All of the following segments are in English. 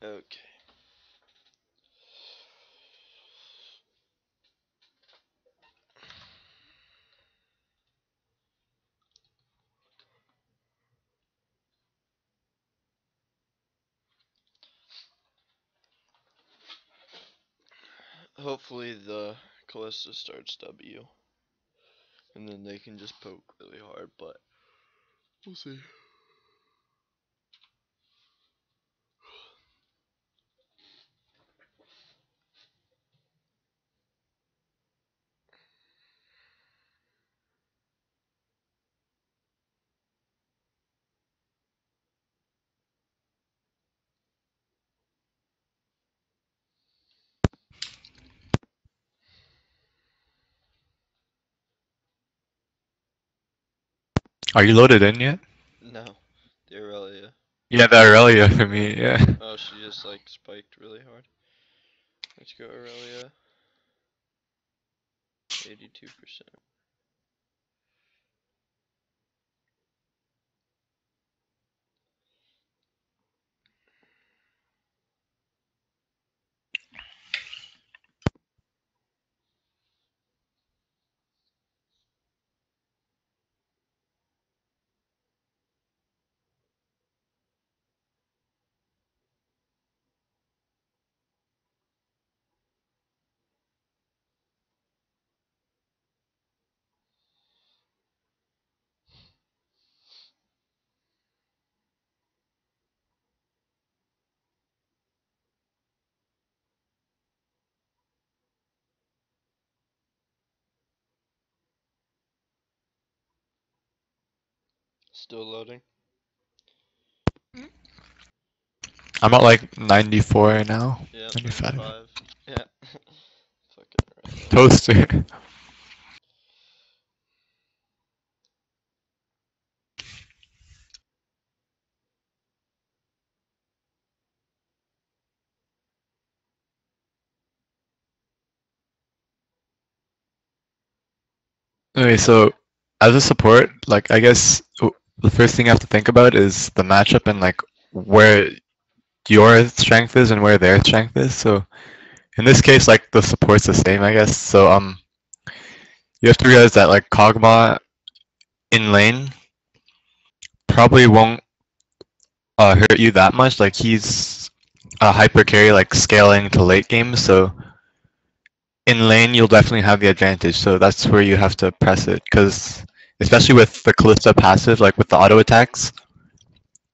Okay. Hopefully the Callista starts W, and then they can just poke really hard, but we'll see. Are you loaded in yet? No, the Aurelia. Yeah, the Aurelia for me, yeah. Oh, she just like spiked really hard. Let's go Aurelia. 82%. Still loading. I'm at like 94 now. Yeah, 95. 95. Yeah. Fucking Aurelia. Toaster. Okay, so as a support, like I guess the first thing you have to think about is the matchup and like where your strength is and where their strength is. So in this case, like the support's the same, I guess. So you have to realize that like Kog'Maw in lane probably won't hurt you that much. Like he's a hyper carry, like scaling to late game. So in lane, you'll definitely have the advantage. So that's where you have to press it, because especially with the Kalista passive, like with the auto attacks,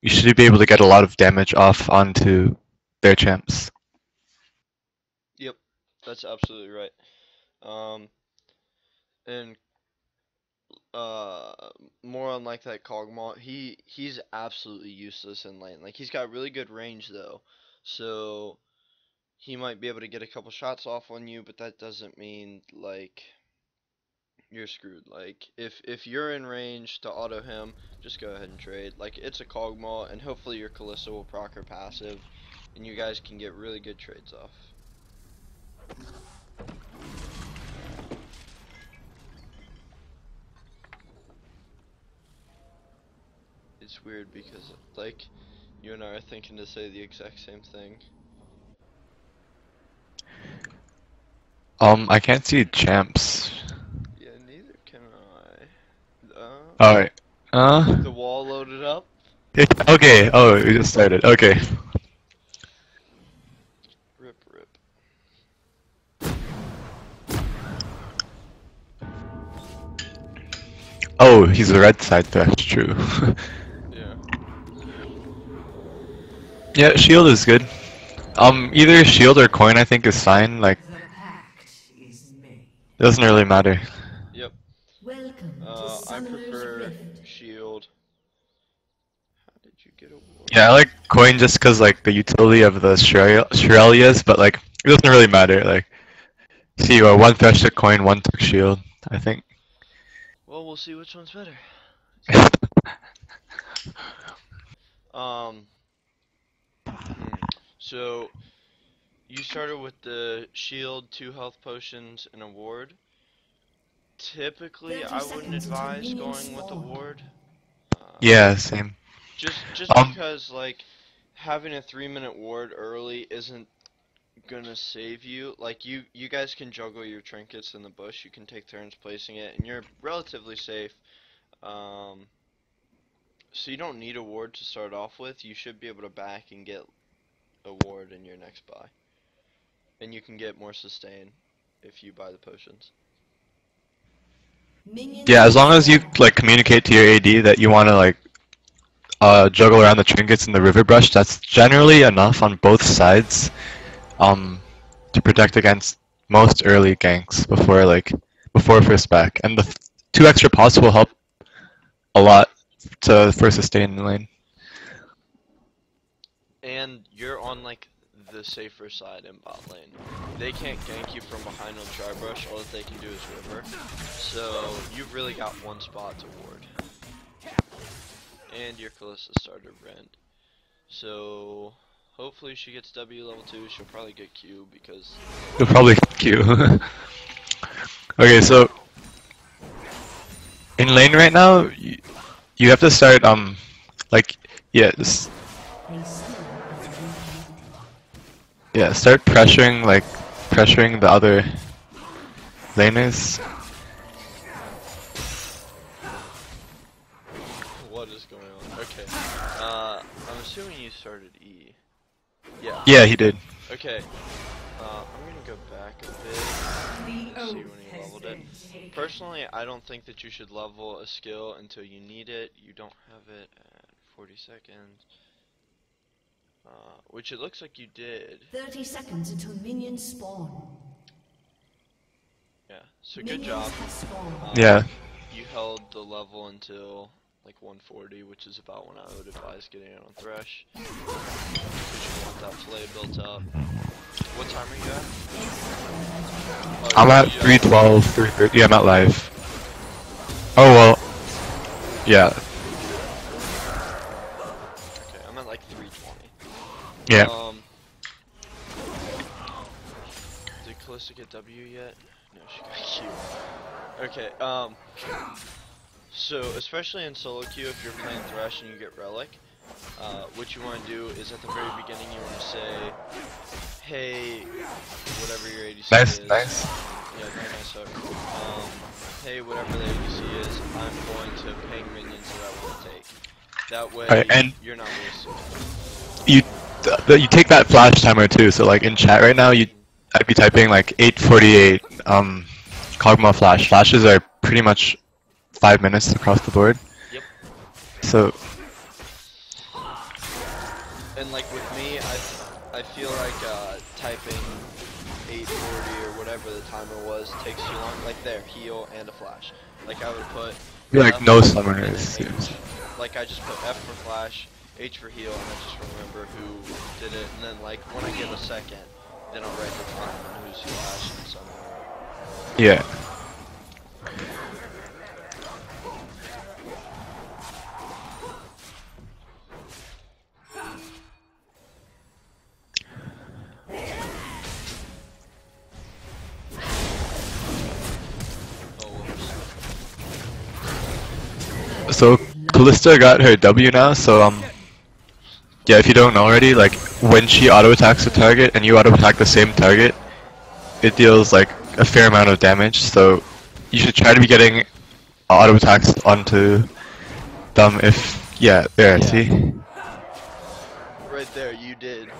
you should be able to get a lot of damage off onto their champs. Yep, that's absolutely right. Um, and uh, more on like that Kog'Maw, he's absolutely useless in lane. Like he's got really good range though, so he might be able to get a couple shots off on you, but that doesn't mean like you're screwed. Like if you're in range to auto him, just go ahead and trade. Like it's a Kog'Maw, and hopefully your Kalista will proc her passive, and you guys can get really good trades off. It's weird because like you and I are thinking to say the exact same thing. I can't see champs. Yeah, neither can I. Alright. Uh, The wall loaded up. okay. Oh, we just started. Okay. Rip, rip. Oh, he's a red side Thresh, true. Yeah. Yeah, shield is good. Either shield or coin I think is fine. Like, The pact is made. it doesn't really matter. Yep. Welcome to I Summoner's prefer Rift. shield. How did you get a ward? Yeah, I like coin just because like the utility of the Shurelias, but like it doesn't really matter. Like, see, one Thresh took coin, one took shield. I think. Well, we'll see which one's better. Um. So you started with the shield, 2 health potions, and a ward. Typically, 30 I wouldn't seconds until advise minions going with a spawn. ward. Um, Yeah, same. just Um, because like having a 3-minute ward early isn't gonna save you. Like you guys can juggle your trinkets in the bush. You can take turns placing it, and you're relatively safe. Um, so you don't need a ward to start off with. You should be able to back and get a ward in your next buy, and you can get more sustain if you buy the potions. Yeah, as long as you like communicate to your AD that you want to like juggle around the trinkets in the river brush, that's generally enough on both sides to protect against most early ganks before first back. And the 2 extra pots will help a lot for sustain in the lane. And you're on like the safer side in bot lane. They can't gank you from behind on Tribrush, all that they can do is river. So you've really got one spot to ward. And your Kalista started Rend. So hopefully she gets W level 2, she'll probably get Q because You'll probably Q. Okay, so in lane right now, you have to start like yeah, start pressuring the other laners. what is going on? Okay. I'm assuming you started E. Yeah. Yeah, he did. Okay. I'm gonna go back a bit and see when he leveled it. Personally, I don't think that you should level a skill until you need it. You don't have it at 40 seconds. Which it looks like you did. 30 seconds until minions spawn. Yeah, so good job. Yeah. You held the level until like 140, which is about when I would advise getting it on Thresh. Because you want that flay built up. What time are you at? Oh, I'm at 3:12, 3:30. Yeah, I'm at live. Oh well. Yeah. Okay, I'm at like 3:20. Yeah. Did Kalista get W yet? No, she got Q. Okay, so especially in solo queue, if you're playing Thresh and you get Relic, what you want to do is at the very beginning you want to say, hey, whatever your ADC Nice, is. nice. Yeah, very nice hook. Hey, whatever the ADC is, I'm going to ping minions that I want to take. That way, Alright, and you're not wasting. you take that flash timer too. So like in chat right now, I'd be typing like 8:48 Kog'Maw flash. Flashes are pretty much 5 minutes across the board. Yep. So. And like with me, I feel like typing 8:40 or whatever the timer was takes too long. Like there, heal and a flash. Like I would put. Like F no and summoners. then H. Like I just put F for flash, H for heal, and I just remember who did it. And then like when I get a second, then I'll write the time and who's flash and summoner. Yeah. So Kalista got her W now, so yeah, if you don't know already, like when she auto attacks a target and you auto attack the same target, it deals like a fair amount of damage. So you should try to be getting auto attacks onto them if there, see? Right there, you did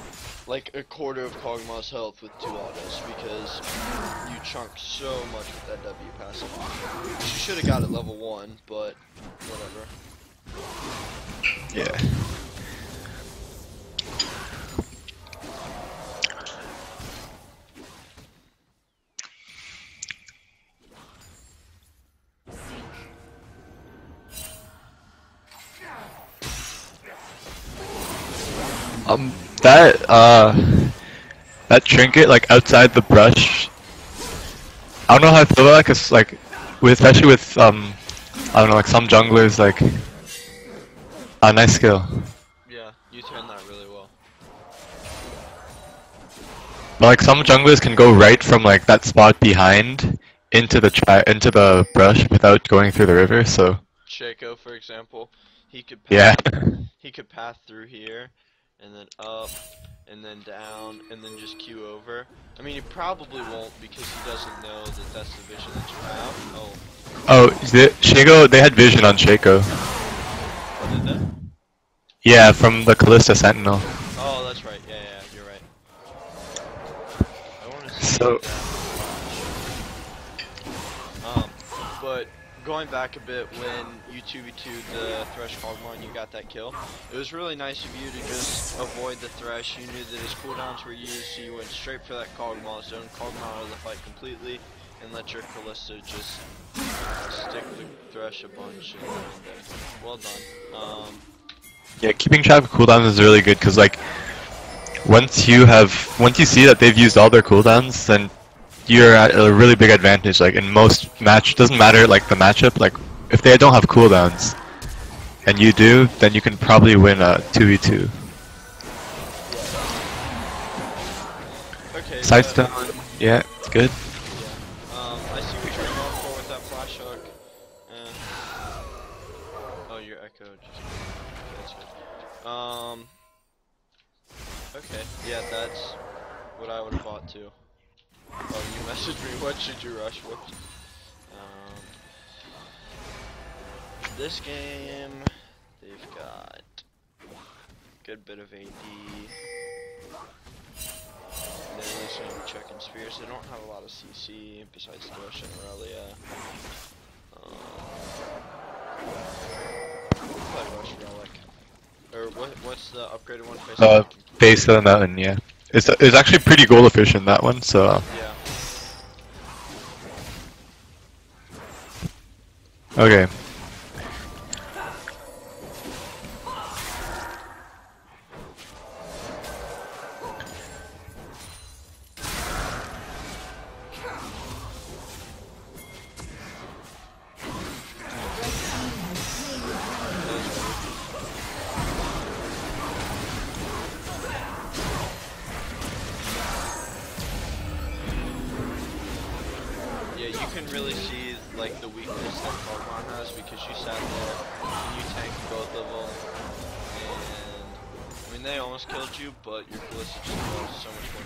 like a quarter of Kog'Maw's health with 2 autos because you chunked so much with that W passive. She should have got it level 1, but whatever. Yeah. That trinket, like, outside the brush, I don't know how I feel about that, cause, like, especially with, I don't know, like, some junglers, like, nice skill. Yeah, you turned that really well. But, like, some junglers can go right from, like, that spot behind into the brush without going through the river, so. Shaco, for example, he could path, Yeah. he could path through here and then up, and then down, and then just Q over. I mean, he probably won't because he doesn't know that that's the vision that you have. Oh. Oh, Shaco, they had vision on Shaco. Oh, did they? Yeah, from the Callista Sentinel. Oh, that's right. Yeah, yeah, you're right. I want to see So, that. But going back a bit, when you 2v2'd the Thresh Kog'Maw and you got that kill, it was really nice of you to just avoid the Thresh. You knew that his cooldowns were used, so you went straight for that Kog'Maw, zone Kog'Maw out of the fight completely, and let your Callista just stick the Thresh a bunch. And well done. yeah, keeping track of cooldowns is really good because like once you see that they've used all their cooldowns, then you're at a really big advantage. Like in most doesn't matter like the matchup. Like if they don't have cooldowns, and you do, then you can probably win a 2v2. Okay. Sidestone, yeah, it's good. I see what you're going for with that flash hook. Oh, your echo just. That's good. Okay. Yeah, that's what I would have bought too. Oh, you messaged me. What should you rush with? This game, they've got a good bit of AD. They're using Chuck and Spears. They don't have a lot of CC besides Thresh and Aurelia. Probably Rush Relic. Or what's the upgraded one? Base of the mountain, yeah. It's actually pretty goal efficient, that one, so. Yeah. Okay. Yeah, you can really see like the weakness that Kog'Maw has because you sat there and you tanked both of them, and I mean they almost killed you, but your Callista just caused so much more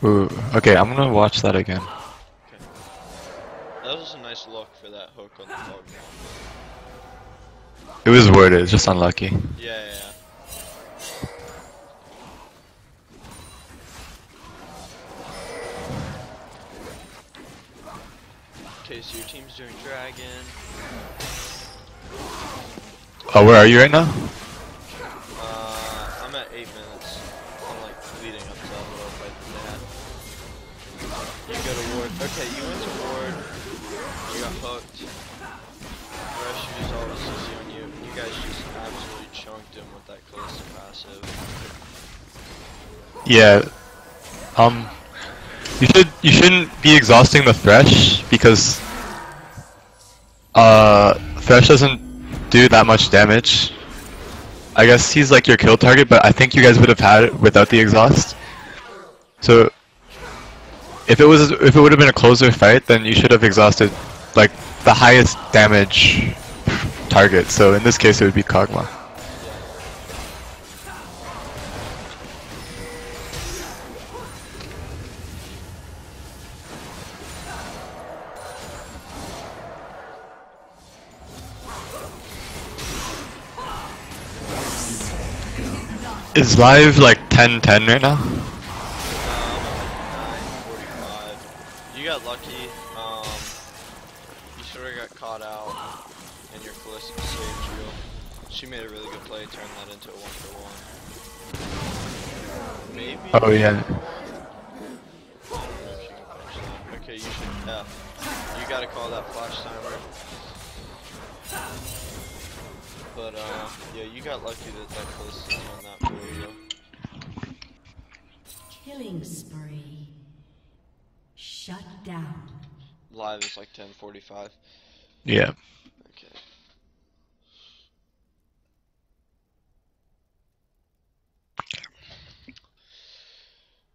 damage. Ooh, okay, I'm gonna watch that again. Okay. That was a nice look for that hook on the Kog'Maw. It was worth it, it's just unlucky. Yeah, yeah, yeah. Okay, so your team's doing Dragon. Oh, where are you right now? I'm at 8 minutes. I'm like leading up to that little fight that they had. You go to ward. Okay, you went to ward. You got hooked. Thresh used all the CC on you. You guys just absolutely chunked him with that Callista passive. Yeah. You shouldn't be exhausting the Thresh because Thresh doesn't do that much damage. I guess he's like your kill target, but I think you guys would have had it without the exhaust. So if it would have been a closer fight, then you should have exhausted like the highest damage target. So in this case, it would be Kog'Maw. Is live like 10:10 right now? 9:45. You got lucky. You sort of got caught out, and your Callista saved you. She made a really good play, turned that into a 1-for-1. Maybe. Oh yeah. I don't know if you can finish that. Okay, you should. You gotta call that flash timer. But yeah, you got lucky that that Callista's on that for you. Killing spree. Shut down. Live is like 10:45. Yeah. Okay.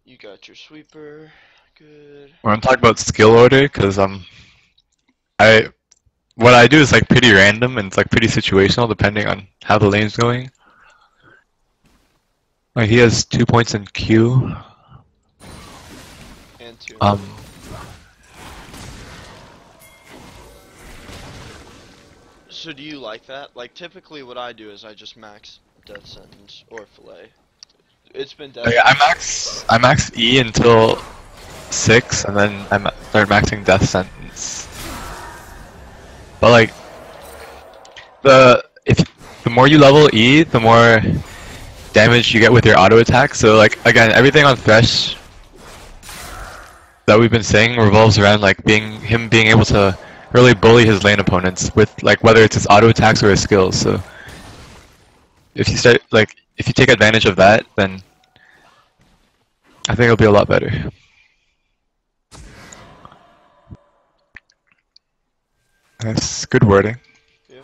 You got your sweeper. Good. We're gonna talk about skill order because what I do is like pretty random and it's like pretty situational depending on how the lane's going. He has 2 points in Q. And 2. So do you like that? Like typically what I do is I just max death sentence or fillet. It's been death I max E until 6, and then I start maxing death sentence. But like the more you level E, the more damage you get with your auto attack. So like again, everything on Thresh that we've been saying revolves around like him being able to really bully his lane opponents with like whether it's his auto attacks or his skills. So if you take advantage of that, then I think it'll be a lot better. That's good wording. Yep.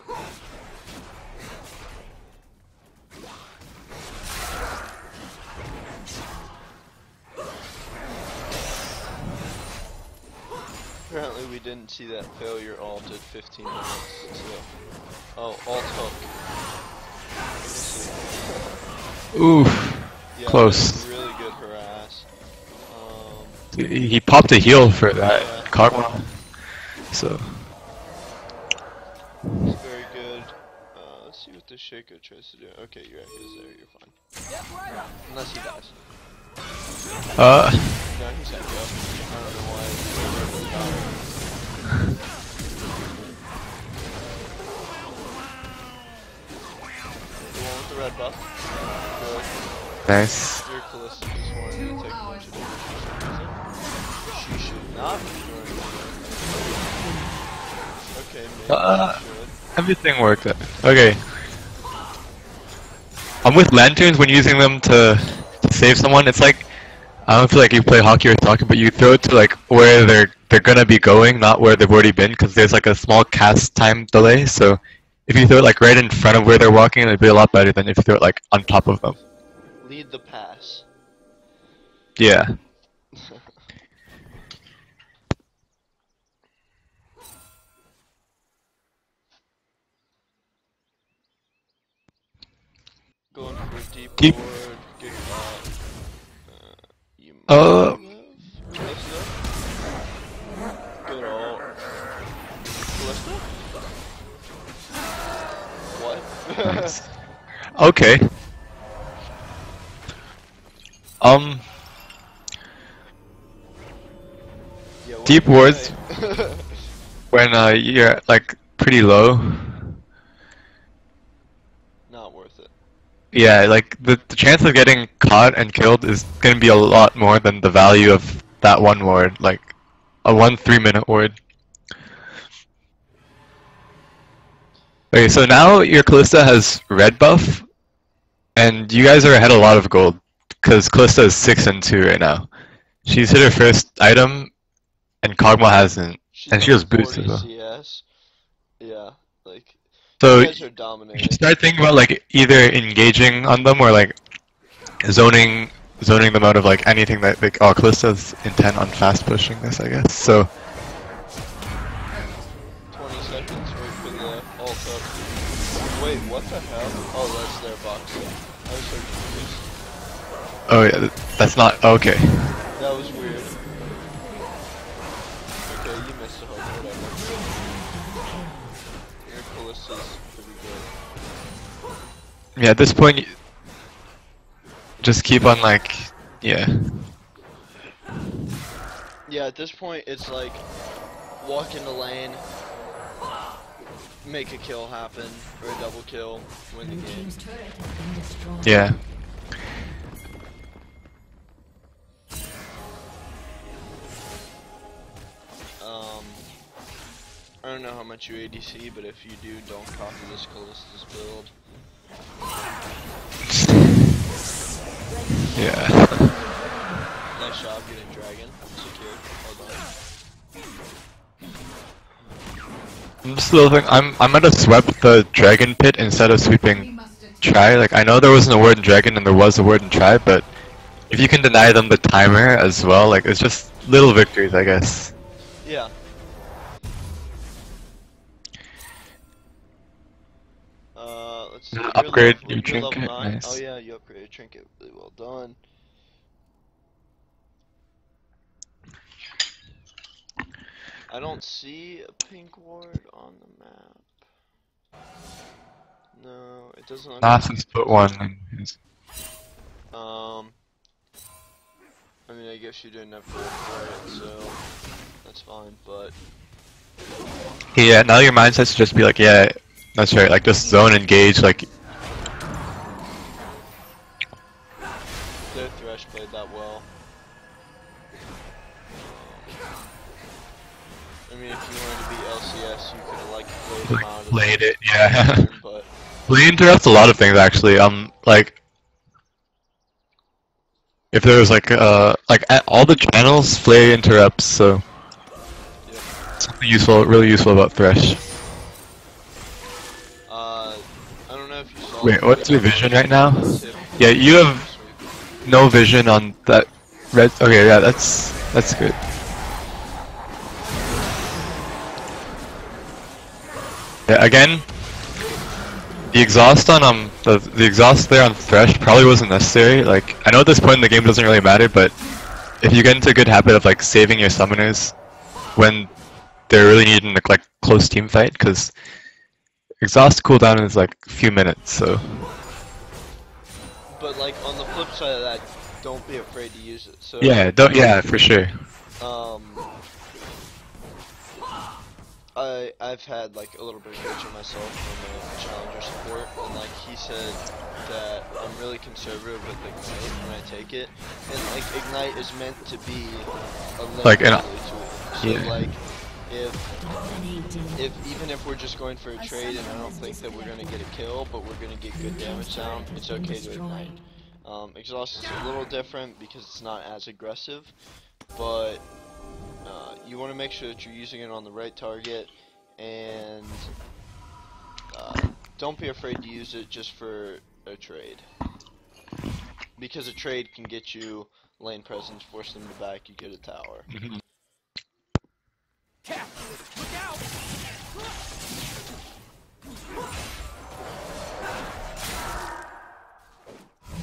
Apparently we didn't see that failure ult at 15 minutes, so... Oh, ult hook. Oof. Yeah, Close. really good harass. He popped a heal for that Yeah. Kog'Maw. So It's very good. Let's see what the Shaco tries to do. Okay, your echo is there, you're fine. Unless he dies. No, he's echo. I don't know why he's dying. The one with the red buff. Good. nice. Your Calista just wanted to take a bunch of damage for some reason. She should not be doing that. Okay, maybe she should. Everything worked out. Okay. With lanterns, when using them to save someone, it's like I don't feel like you play hockey or soccer, but you throw it to like where they're gonna be going, not where they've already been, because there's like a small cast time delay. So if you throw it like right in front of where they're walking, it'd be a lot better than if you throw it like on top of them. Lead the pass. Yeah. Going for a deep Deep. ward, get caught. You might have. Calista? Good ult. Calista? What? Okay. Yeah, what Deep do you wards say? when you're like pretty low. Not worth it. Yeah, like the chance of getting caught and killed is gonna be a lot more than the value of that one ward, like a 3-minute ward. Okay, so now your Callista has red buff, and you guys are ahead a lot of gold, because Callista is 6 and 2 right now. She's hit her first item, and Kog'Maw hasn't, and she has boots as 40 well. CS. Yeah, like, So you guys are you dominating. should start thinking about like either engaging on them or like zoning them out of like anything that like Callista's intent on fast pushing this, I guess. So 20 seconds, wait for the ult up. Wait, what the hell? Oh, that's their box. I was so confused. oh yeah, that's not okay. That was weird. Okay, you missed a hook, whatever. Your Callista's pretty good. Yeah, at this point, just keep on like, yeah. Yeah, at this point, it's like, walk in the lane, make a kill happen, or a double kill, win the Blue game. team's turret has been destroyed. Yeah. I don't know how much you ADC, but if you do, don't copy this Callista's build. Yeah. Nice job getting dragon secured. Hold on. I'm just a little thing. I might have swept the dragon pit instead of sweeping try. Like I know there wasn't a word in dragon and there was a word in try, but if you can deny them the timer as well, like it's just little victories, I guess. Yeah. Let's Upgrade your You're level trinket. 9. Oh Nice. yeah, you upgraded trinket. Really well done. I don't see a pink ward on the map. No, it doesn't look like Nasus put one in his. I mean, I guess you didn't have to for it, so that's fine, but Yeah, now your mindset should just be like, yeah, that's right, like just zone engage, like, their Thresh played that well. I mean, if you wanted to be LCS, you could have like played them out of played the it, yeah. turn, but Play interrupts a lot of things actually. Like if there was like at all the channels play interrupts, so yeah. something useful, really useful about Thresh. I don't know if you saw Wait, the what's your video vision right now? tip Yeah, you have this week. no vision on that red. Okay, yeah, that's good. Yeah, again, the exhaust on the exhaust there on Thresh probably wasn't necessary. Like I know at this point in the game it doesn't really matter, but if you get into a good habit of like saving your summoners when they're really needing like close team fight, because exhaust cooldown is like a few minutes, so But like on the flip side of that, don't be afraid to use it. So yeah, don't yeah for sure. um, I've had like a little bit of coaching myself from a challenger support, and like he said that I'm really conservative with Ignite when I take it, and like Ignite is meant to be a Like lane an tool. So yeah. like if even if we're just going for a trade and I don't think that we're gonna get a kill, but we're gonna get good damage down, it's okay to Ignite. Exhaust is a little different because it's not as aggressive, but you want to make sure that you're using it on the right target, and don't be afraid to use it just for a trade, because a trade can get you lane presence, force them to back, you get a tower.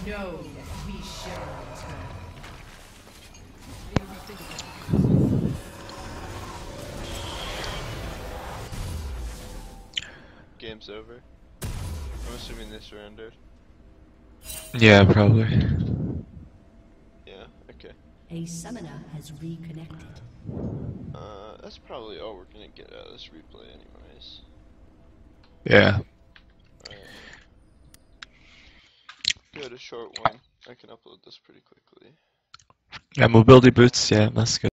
Know that we shall return. Game's over. I'm assuming they surrendered. Yeah, probably. Yeah, okay. A summoner has reconnected. That's probably all we're gonna get out of this replay anyways. Yeah. Alright. Good, a short one. I can upload this pretty quickly. Yeah, mobility boots, yeah, that's good.